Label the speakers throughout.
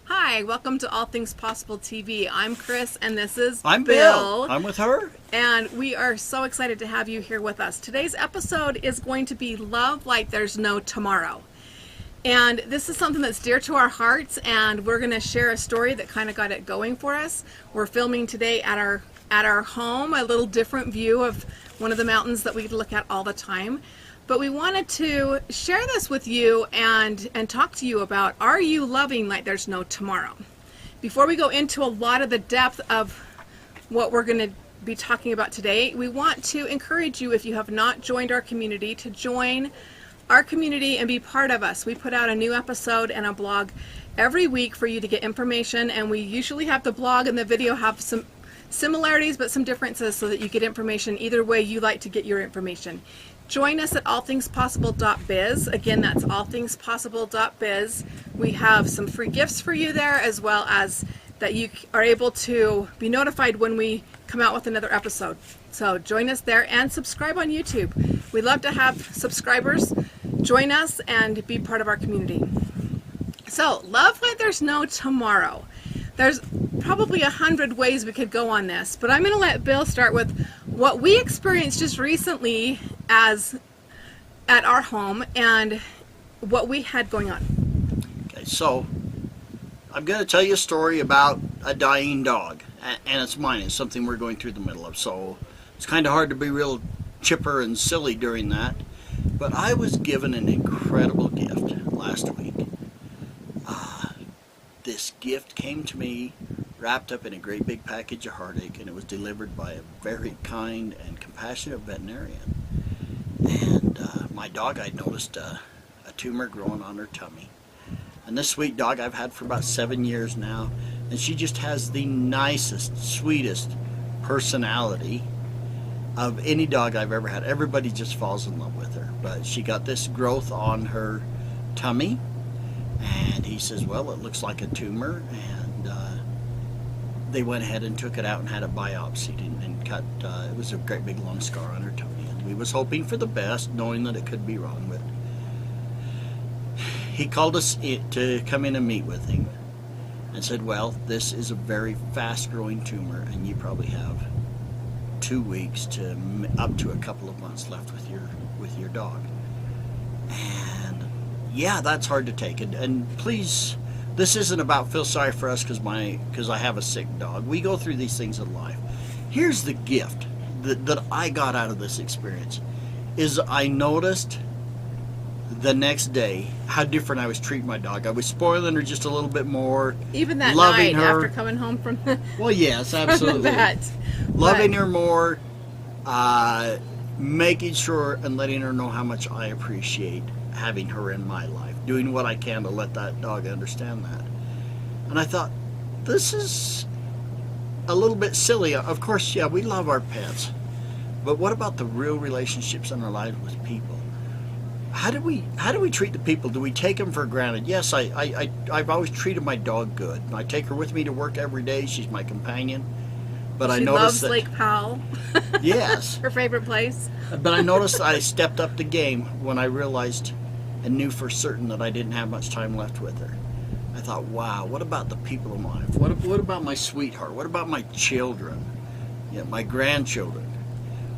Speaker 1: Hi, welcome to All Things Possible TV. I'm Kris, and this is
Speaker 2: I'm Bill. I'm with her.
Speaker 1: And we are so excited to have you here with us. Today's episode is going to be Love Like There's No Tomorrow. And this is something that's dear to our hearts, and we're going to share a story that kind of got it going for us. We're filming today at our home, a little different view of one of the mountains that we look at all the time. But we wanted to share this with you and talk to you about, are you loving like there's no tomorrow? Before we go into a lot of the depth of what we're going to be talking about today, we want to encourage you, if you have not joined our community, to join our community and be part of us. We put out a new episode and a blog every week for you to get information, and we usually have the blog and the video have some similarities but some differences so that you get information either way you like to get your information. Join us at allthingspossible.biz. Again, that's allthingspossible.biz. We have some free gifts for you there, as well as that you are able to be notified when we come out with another episode. So join us there and subscribe on YouTube. We love to have subscribers join us and be part of our community. So, love like there's no tomorrow. There's probably 100 ways we could go on this, but I'm going to let Bill start with what we experienced just recently at our home and what we had going on.
Speaker 2: Okay, so I'm going to tell you a story about a dying dog, and it's mine. It's something we're going through the middle of, so it's kind of hard to be real chipper and silly during that. But I was given an incredible gift last week. This gift came to me wrapped up in a great big package of heartache, and it was delivered by a very kind and compassionate veterinarian. And my dog, I noticed a tumor growing on her tummy. And this sweet dog I've had for about 7 years now, and she just has the nicest, sweetest personality of any dog I've ever had. Everybody just falls in love with her. But she got this growth on her tummy, and he says, well, it looks like a tumor, and they went ahead and took it out and had it biopsied and cut. It was a great big long scar on her tummy, and we was hoping for the best, knowing that it could be wrong. But he called us to come in and meet with him and said, well, this is a very fast growing tumor, and you probably have 2 weeks to up to a couple of months left with your dog. And yeah, that's hard to take. And please, this isn't about feel sorry for us because I have a sick dog. We go through these things in life. Here's the gift that I got out of this experience is I noticed the next day how different I was treating my dog. I was spoiling her just a little bit more.
Speaker 1: Even that
Speaker 2: loving
Speaker 1: night
Speaker 2: her
Speaker 1: after coming home from the
Speaker 2: well, yes, absolutely.
Speaker 1: from the vet.
Speaker 2: Loving her more, making sure and letting her know how much I appreciate having her in my life, doing what I can to let that dog understand that. And I thought, this is a little bit silly. Of course, yeah, we love our pets, but what about the real relationships in our lives with people? How do we treat the people? Do we take them for granted? Yes, I've always treated my dog good. I take her with me to work every day. She's my companion. But I noticed that
Speaker 1: Lake Powell.
Speaker 2: Yes.
Speaker 1: Her favorite place.
Speaker 2: But I noticed I stepped up the game when I realized and knew for certain that I didn't have much time left with her. I thought, wow, what about the people in my life? What about my sweetheart? What about my children? You know, my grandchildren?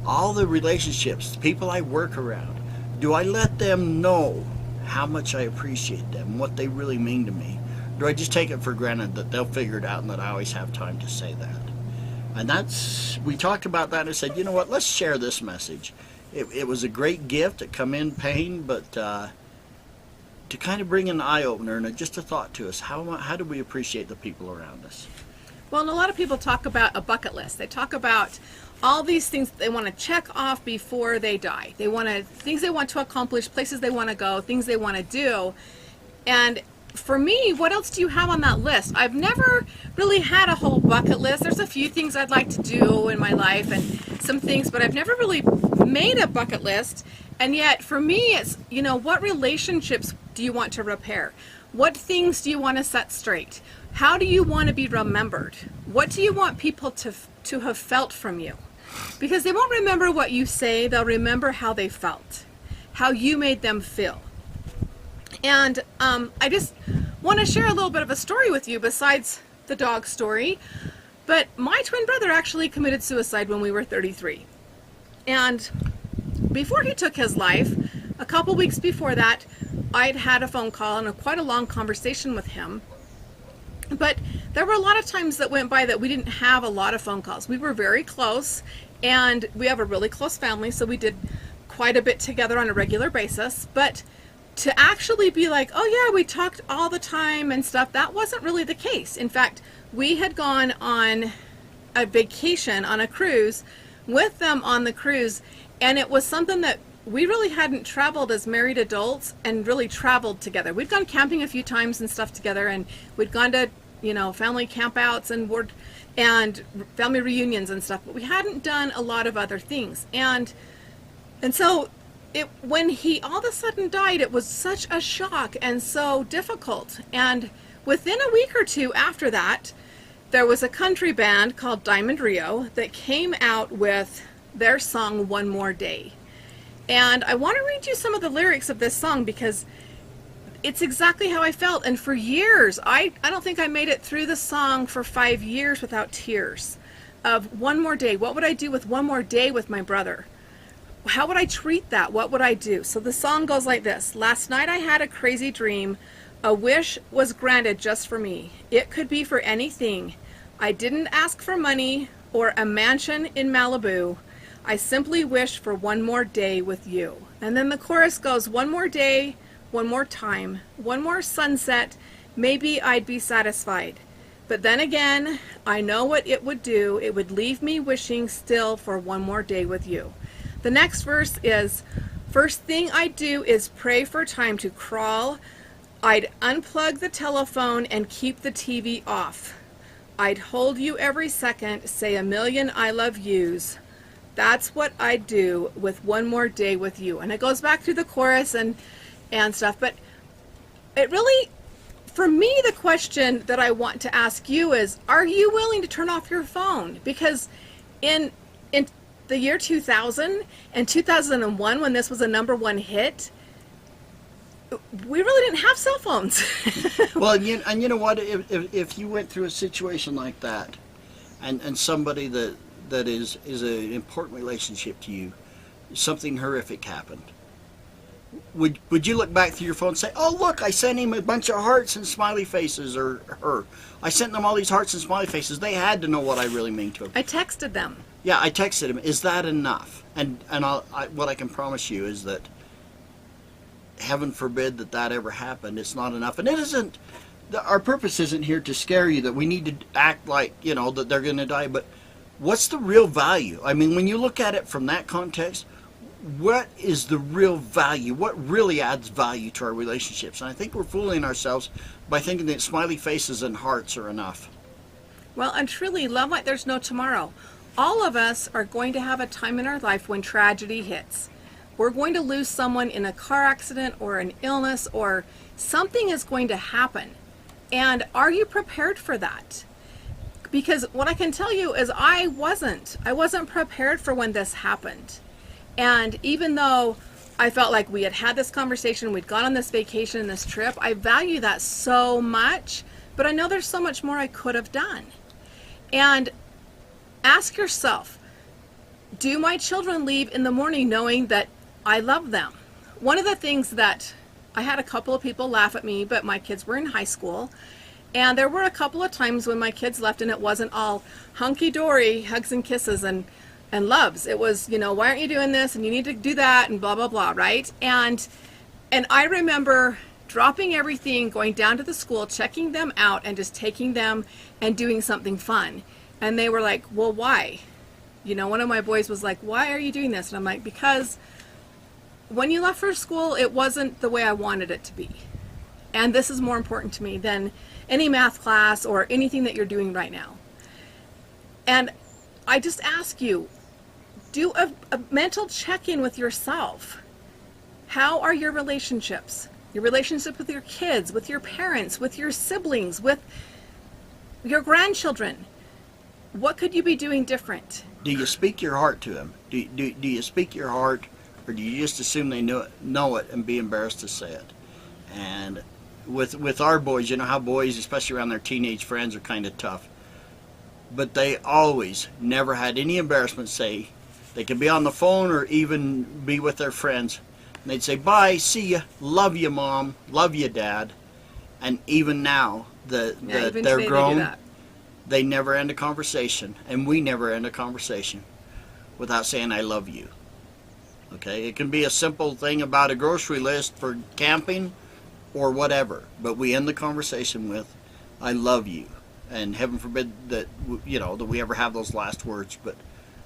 Speaker 2: All the relationships, the people I work around. Do I let them know how much I appreciate them, what they really mean to me? Do I just take it for granted that they'll figure it out and that I always have time to say that? And we talked about that and I said, you know what, let's share this message. It was a great gift. It come in pain, but to kind of bring an eye-opener and just a thought to us, how do we appreciate the people around us?
Speaker 1: Well, and a lot of people talk about a bucket list. They talk about all these things they want to check off before they die. Things they want to accomplish, places they want to go, things they want to do. And for me, what else do you have on that list? I've never really had a whole bucket list. There's a few things I'd like to do in my life and some things, but I've never really made a bucket list. And yet for me, it's, what relationships do you want to repair? What things do you want to set straight? How do you want to be remembered? What do you want people to have felt from you? Because they won't remember what you say, they'll remember how they felt, how you made them feel. And I just want to share a little bit of a story with you besides the dog story. But my twin brother actually committed suicide when we were 33. And before he took his life, a couple weeks before that, I'd had a phone call and quite a long conversation with him. But there were a lot of times that went by that we didn't have a lot of phone calls. We were very close, and we have a really close family, so we did quite a bit together on a regular basis. But to actually be like, oh yeah, we talked all the time and stuff, that wasn't really the case. In fact, we had gone on a vacation on a cruise with them on the cruise, and it was something that we really hadn't traveled as married adults and really traveled together. We'd gone camping a few times and stuff together, and we'd gone to, family campouts and family reunions and stuff, but we hadn't done a lot of other things. And so when he all of a sudden died, it was such a shock and so difficult. And within a week or two after that, there was a country band called Diamond Rio that came out with their song, One More Day. And I want to read you some of the lyrics of this song because it's exactly how I felt. And for years, I don't think I made it through the song for 5 years without tears of one more day. What would I do with one more day with my brother? How would I treat that? What would I do? So the song goes like this. Last night I had a crazy dream. A wish was granted just for me. It could be for anything. I didn't ask for money or a mansion in Malibu. I simply wish for one more day with you. And then the chorus goes, one more day, one more time, one more sunset, maybe I'd be satisfied. But then again, I know what it would do. It would leave me wishing still for one more day with you. The next verse is, first thing I'd do is pray for time to crawl. I'd unplug the telephone and keep the TV off. I'd hold you every second, say a million I love yous. That's what I'd do with one more day with you. And it goes back through the chorus and stuff. But it really, for me, the question that I want to ask you is, are you willing to turn off your phone? Because in the year 2000 and 2001, when this was a #1 hit, we really didn't have cell phones.
Speaker 2: Well, you know what? If you went through a situation like that, and somebody that is an important relationship to you, something horrific happened, would you look back through your phone and say, oh look, I sent him a bunch of hearts and smiley faces, or her, I sent them all these hearts and smiley faces. They had to know what I really mean to them.
Speaker 1: I texted them.
Speaker 2: Yeah, I texted him. Is that enough? And what I can promise you is that, heaven forbid that ever happened, it's not enough. And it isn't, our purpose isn't here to scare you that we need to act like, that they're going to die. But what's the real value? I mean, when you look at it from that context, what is the real value? What really adds value to our relationships? And I think we're fooling ourselves by thinking that smiley faces and hearts are enough.
Speaker 1: Well, and truly, love like there's no tomorrow. All of us are going to have a time in our life when tragedy hits. We're going to lose someone in a car accident or an illness, or something is going to happen. And are you prepared for that? Because what I can tell you is I wasn't prepared for when this happened. And even though I felt like we had this conversation, we'd gone on this vacation and this trip, I value that so much, but I know there's so much more I could have done. And ask yourself, do my children leave in the morning knowing that I love them? One of the things that I had a couple of people laugh at me, but my kids were in high school, and there were a couple of times when my kids left and it wasn't all hunky-dory hugs and kisses and loves. It was, why aren't you doing this, and you need to do that, and blah blah blah, right? And I remember dropping everything, going down to the school, checking them out, and just taking them and doing something fun. And they were like, well, why? One of my boys was like, why are you doing this? And I'm like, because when you left for school, it wasn't the way I wanted it to be. And this is more important to me than any math class or anything that you're doing right now. And I just ask you, do a mental check-in with yourself. How are your relationships? Your relationship with your kids, with your parents, with your siblings, with your grandchildren. What could you be doing different?
Speaker 2: Do you speak your heart to them? Do you speak your heart, or do you just assume they know it and be embarrassed to say it? And with our boys, you know how boys, especially around their teenage friends, are kind of tough. But they always never had any embarrassment. Say they could be on the phone or even be with their friends. And they'd say, "Bye, see ya, love you, Mom, love you, Dad." And even now,
Speaker 1: even
Speaker 2: they're
Speaker 1: today
Speaker 2: grown.
Speaker 1: They do that.
Speaker 2: They never end a conversation, and we never end a conversation without saying "I love you." Okay, it can be a simple thing about a grocery list for camping or whatever, but we end the conversation with "I love you," and heaven forbid that that we ever have those last words. But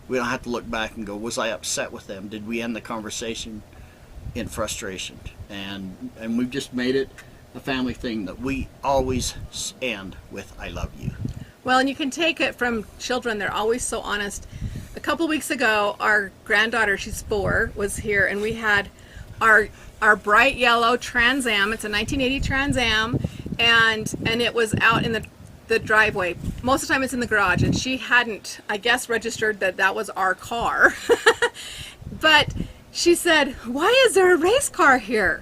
Speaker 2: we don't have to look back and go, "Was I upset with them? Did we end the conversation in frustration?" And we've just made it a family thing that we always end with "I love you."
Speaker 1: Well, and you can take it from children. They're always so honest. A couple weeks ago, our granddaughter, she's 4, was here, and we had our bright yellow Trans Am. It's a 1980 Trans Am, and it was out in the driveway. Most of the time it's in the garage, and she hadn't, I guess, registered that was our car. But she said, "Why is there a race car here?"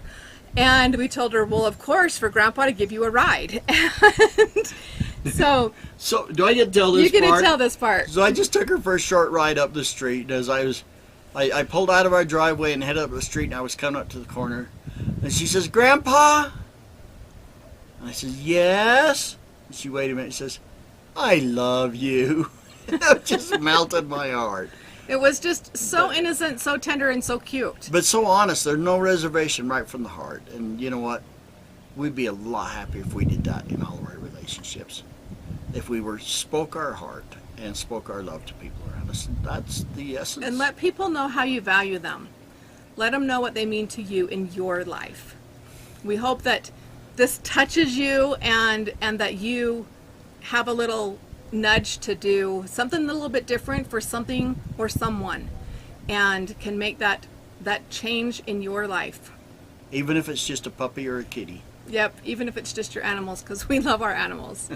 Speaker 1: And we told her, "Well, of course, for Grandpa to give you a ride." And so
Speaker 2: do I get to tell this part?
Speaker 1: You get to tell this part.
Speaker 2: So I just took her for a short ride up the street. As I pulled out of our driveway and headed up the street, and I was coming up to the corner, and she says, "Grandpa?" And I says, "Yes." And she waited a minute and says, "I love you." It just melted my heart.
Speaker 1: It was just so innocent, so tender, and so cute.
Speaker 2: But so honest. There's no reservation, right from the heart. And you know what? We'd be a lot happier if we did that in all of our relationships. If we spoke our heart and spoke our love to people around us. That's the essence.
Speaker 1: And let people know how you value them. Let them know what they mean to you in your life. We hope that this touches you and that you have a little nudge to do something a little bit different for something or someone, and can make that change in your life.
Speaker 2: Even if it's just a puppy or a kitty.
Speaker 1: Yep, even if it's just your animals, because we love our animals.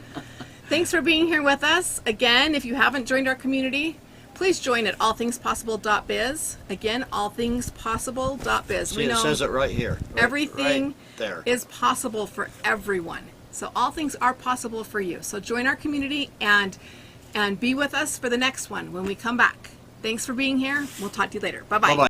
Speaker 1: Thanks for being here with us. Again, if you haven't joined our community, please join at allthingspossible.biz. Again, allthingspossible.biz.
Speaker 2: See, it says it right here.
Speaker 1: Everything
Speaker 2: right there
Speaker 1: is possible for everyone. So all things are possible for you. So join our community and be with us for the next one when we come back. Thanks for being here. We'll talk to you later. Bye-bye.
Speaker 2: Bye-bye.